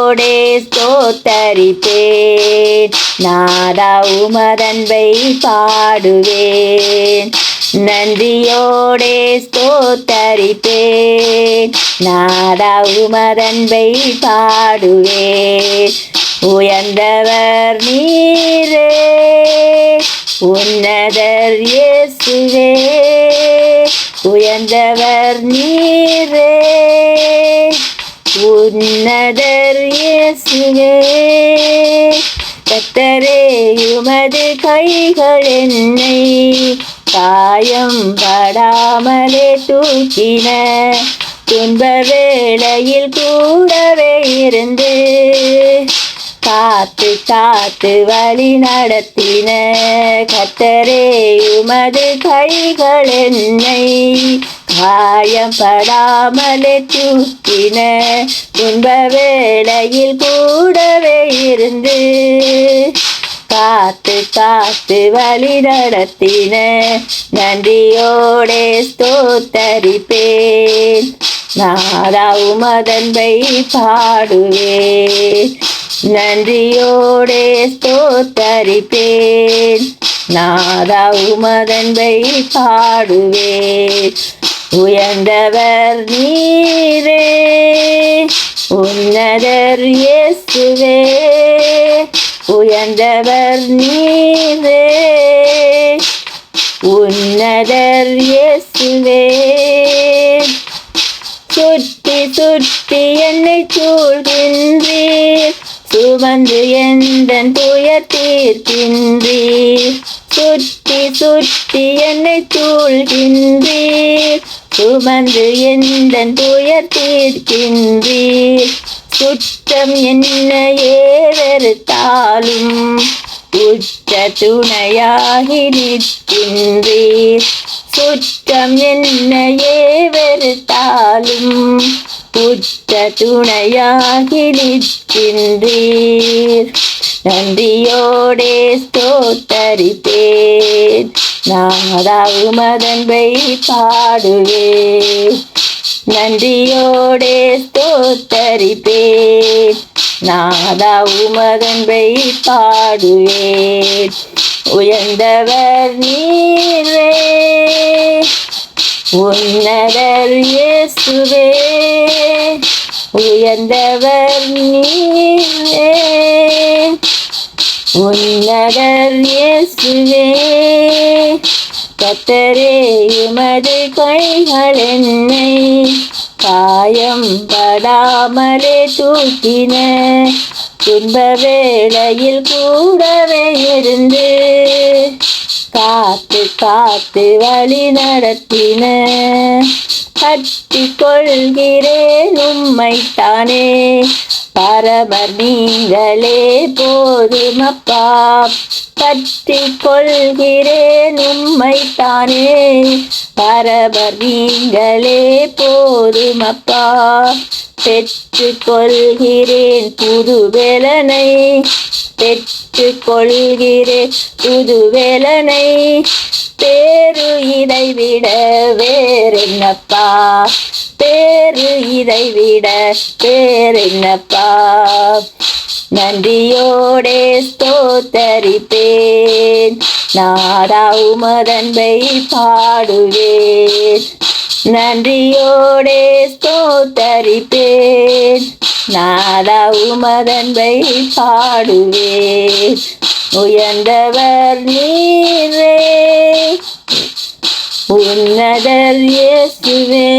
நன்றியோடே ஸ்தோத்தரிப்பேன். நாதா உமதன்பை பாடுவேன். நன்றியோடே ஸ்தோத்தரிப்பேன். நாதா உமதன்பை பாடுவேன். உயர்ந்தவர் நீரே, உன்னதர் இயேசுவே. உயர்ந்தவர் நீரே, உன்னதர் இயேசுவே. கர்த்தரே உமது கைகள் என்னை காயம் படாமலே தூக்கின. துன்ப வேளையில் கூடவே இருந்து காத்து காத்து வழி நடத்தின. கர்த்தரே உமது கைகள் என்னை காயம் படாமலே தூக்கின. துன்ப வேளையில் கூடவே இருந்து காத்து காத்து வழி நடத்தின. நன்றியோடே ஸ்தோத்தரிப்பேன். நாதா உமதன்பை பாடுவேன். நன்றியோடே ஸ்தோத்தரிப்பேன். நாதா உமதன்பை பாடுவேன். உயர்ந்தவர் நீரே, உன்னதர் இயேசுவே. உயர்ந்தவர் நீரே, உன்னதர் இயேசுவே. சுற்றி சுற்றி என்னை சூழ்கின்றீர், சுமந்து எந்தன் துயர் தீர்க்கின்றீர். சுற்றி சுற்றி என்னை சூழ்கின்றீர், சுமந்து எந்தன் துயர் தீர்க்கின்றீர். சுற்றம் என்னையே வெறுத்தாலும் உற்ற துணையாகி நிற்கின்றீர். சுற்றம் என்னையே வெறுத்தாலும் உற்ற துணையாகி நிற்கின்றீர். நன்றியோடே ஸ்தோத்தரிப்பேன். நாதா உமதன்பை பாடுவேன். நன்றியோடே ஸ்தோத்தரிப்பேன். நாதா உமதன்பை பாடுவேன். உயர்ந்தவர் நீரே, உன்னதர் இயேசுவே. உயர்ந்தவர் நீரே, உன்னதர் இயேசுவே. கர்த்தரே உமது கைகள் என்னை காயம் படாமலே தூக்கின. துன்ப வேளையில் கூடவே இருந்து காத்து காத்து வழி நடத்தின. கட்டி கொள்கிறேன் உம்மைத்தானே, பரமர் நீங்களே போதுமப்பா. கட்டி கொள்கிறேன் உம்மைத்தானே, பரமர் நீங்களே போதுமப்பா. பெற்று கொள்கிறேன் புது வேலனை, பெற்று கொள்கிறேன் புது வேலனை. பேரு இதை விட வேறென்னப்பா, பேரு இதை விட வேறென்னப்பா. நன்றியோடே ஸ்தோத்தரிப்பேன். நாதா உமதன்பை பாடுவேன். நன்றியோடே ஸ்தோத்தரிப்பேன். நாதா உமதன்பை பாடுவேன். உயர்ந்தவர் நீரே, உன்னதர் இயேசுவே.